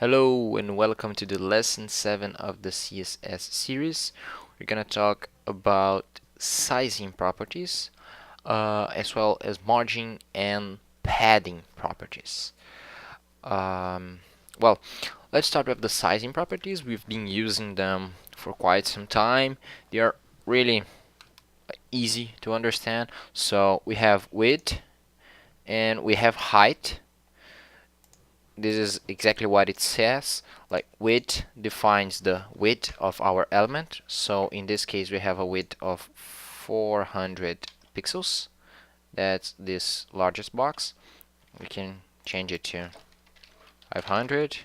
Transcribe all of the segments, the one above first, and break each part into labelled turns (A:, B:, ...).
A: Hello and welcome to the lesson 7 of the CSS series. We're gonna talk about sizing properties as well as margin and padding properties. Um, well, let's start with the sizing properties. We've been using them for quite some time. They are really easy to understand. So we have width and we have height. This is exactly what it says. Like width defines the width of our element. So in this case we have a width of 400 pixels. That's this largest box. We can change it to 500.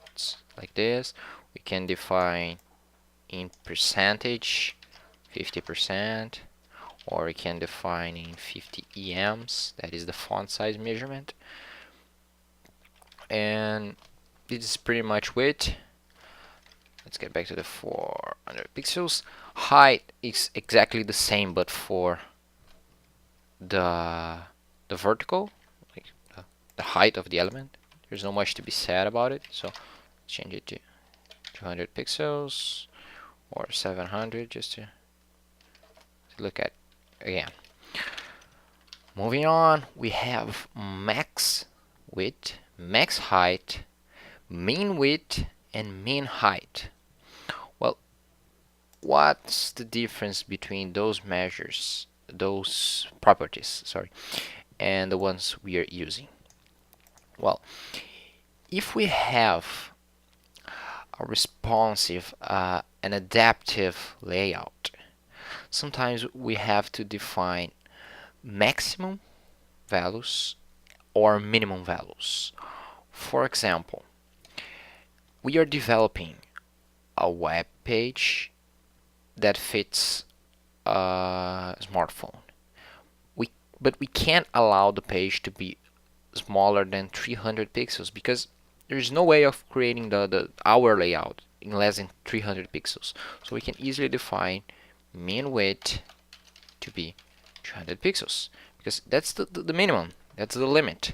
A: It's like this. We can define in percentage 50%, or we can define in 50 EMs. That is the font size measurement. And this is pretty much width. Let's get back to the 400 pixels. Height is exactly the same, but for the vertical, like the height of the element, there's not much to be said about it. So change it to 200 pixels or 700 just to look at again. Moving on, we have max width, max height, mean width, and mean height. Well, what's the difference between those measures, those properties, sorry, and the ones we are using? Well, if we have a responsive and adaptive layout, sometimes we have to define maximum values or minimum values. For example, we are developing a web page that fits a smartphone. But we can't allow the page to be smaller than 300 pixels because there is no way of creating our layout in less than 300 pixels. So we can easily define min width to be 300 pixels because that's the minimum, that's the limit.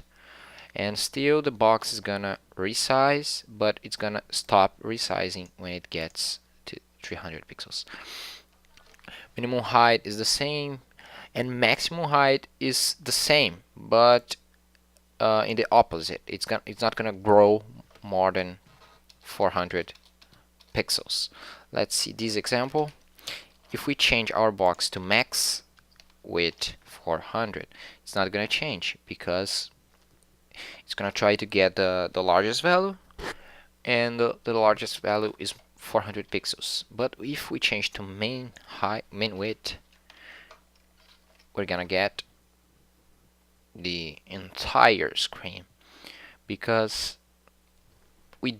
A: And still the box is gonna resize, but it's gonna stop resizing when it gets to 300 pixels. Minimum height is the same, and maximum height is the same, but in the opposite. It's not gonna grow more than 400 pixels. Let's see this example. If we change our box to max width 400, it's not gonna change because it's gonna try to get the largest value, and the largest value is 400 pixels. But if we change to main width, we're gonna get the entire screen because we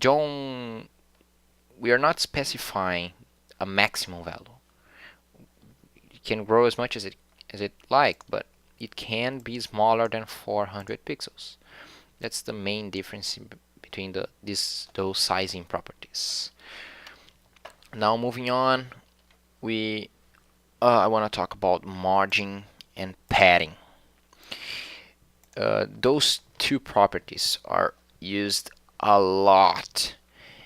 A: are not specifying a maximum value. It can grow as much as it like, but it can be smaller than 400 pixels. That's the main difference between those sizing properties. Now moving on, I want to talk about margin and padding. Those two properties are used a lot,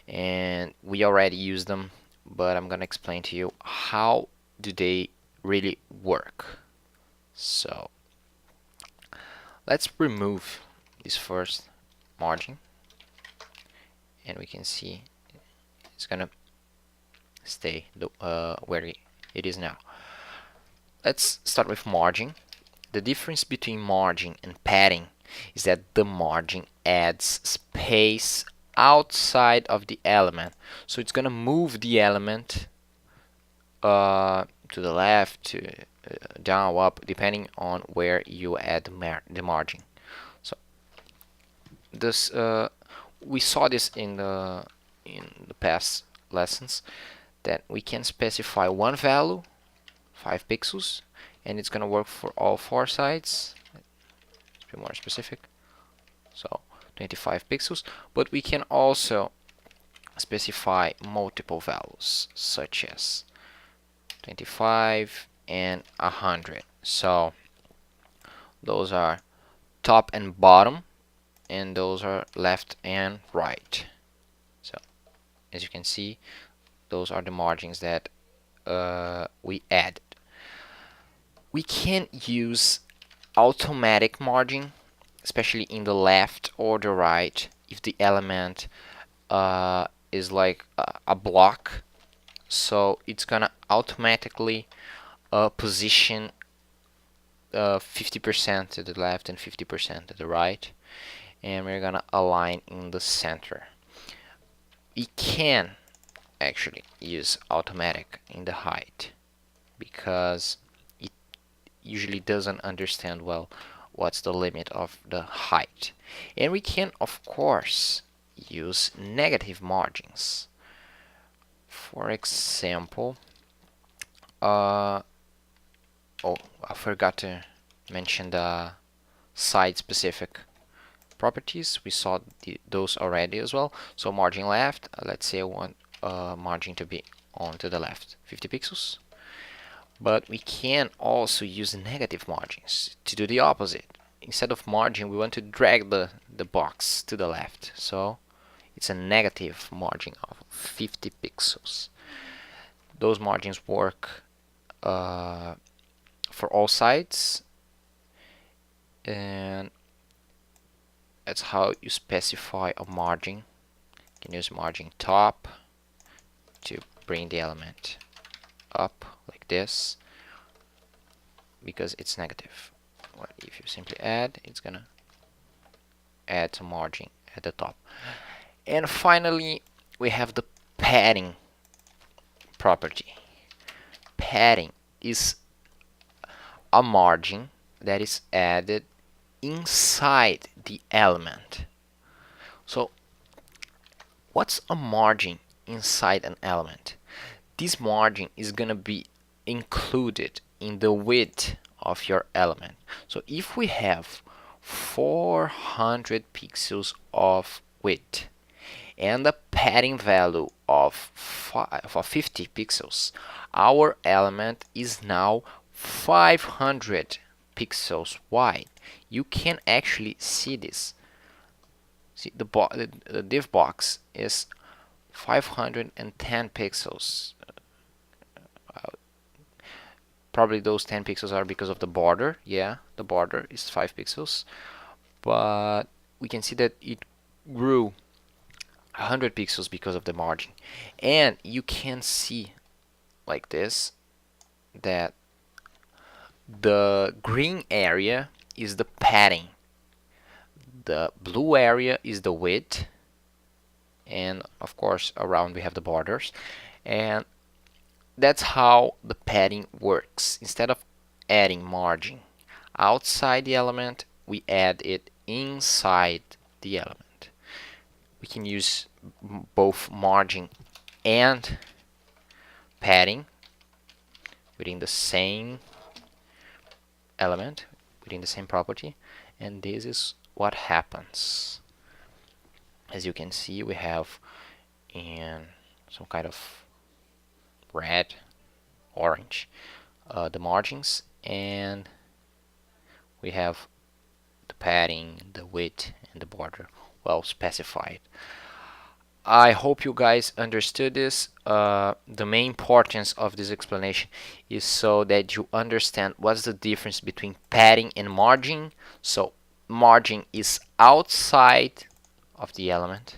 A: and we already use them, but I'm gonna explain to you how do they really work. So let's remove this first margin, and we can see it's gonna stay where it is now. Let's start with margin. The difference between margin and padding is that the margin adds space outside of the element, so it's gonna move the element to the left, to down, up, depending on where you add the margin. So this we saw this in the past lessons, that we can specify one value, 5 pixels, and it's gonna work for all 4 sides. Let's be more specific. So 25 pixels, but we can also specify multiple values such as 25 and 100. So those are top and bottom, and those are left and right. As you can see, those are the margins that we added. We can use automatic margin, especially in the left or the right, if the element is like a block. So it's gonna automatically position 50% to the left and 50% to the right, and we're gonna align in the center. We can actually use automatic in the height because it usually doesn't understand well what's the limit of the height. And we can of course use negative margins. For example, oh, I forgot to mention the site specific properties. We saw those already as well. So margin left, let's say I want margin to be on to the left 50 pixels. But we can also use negative margins to do the opposite. Instead of margin, we want to drag the box to the left. So it's a negative margin of 50 pixels. Those margins work for all sides, and that's how you specify a margin. You can use margin top to bring the element up like this because it's negative. Well, if you simply add, it's gonna add some margin at the top. And finally, we have the padding property. Padding is a margin that is added inside the element. So what's a margin inside an element? This margin is gonna be included in the width of your element. So if we have 400 pixels of width and a padding value of 50 pixels, our element is now 500 pixels wide. You can actually see this. See, the div box is 510 pixels. Probably those 10 pixels are because of the border. Yeah, the border is 5 pixels. But we can see that it grew 100 pixels because of the margin. And you can see like this that the green area is the padding, the blue area is the width, and of course around we have the borders. And that's how the padding works. Instead of adding margin outside the element, we add it inside the element. We can use both margin and padding within the same element, within the same property, and this is what happens. As you can see, we have in some kind of red, orange, the margins, and we have the padding, the width, and the border well specified. I hope you guys understood this. The main importance of this explanation is so that you understand what's the difference between padding and margin. So margin is outside of the element,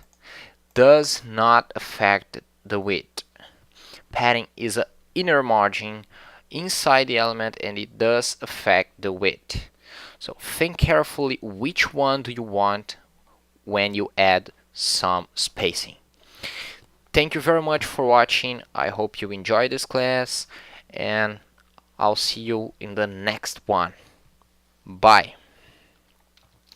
A: does not affect the width. Padding is an inner margin inside the element, and it does affect the width. So think carefully which one do you want when you add some spacing. Thank you very much for watching. I hope you enjoyed this class, and I'll see you in the next one. Bye.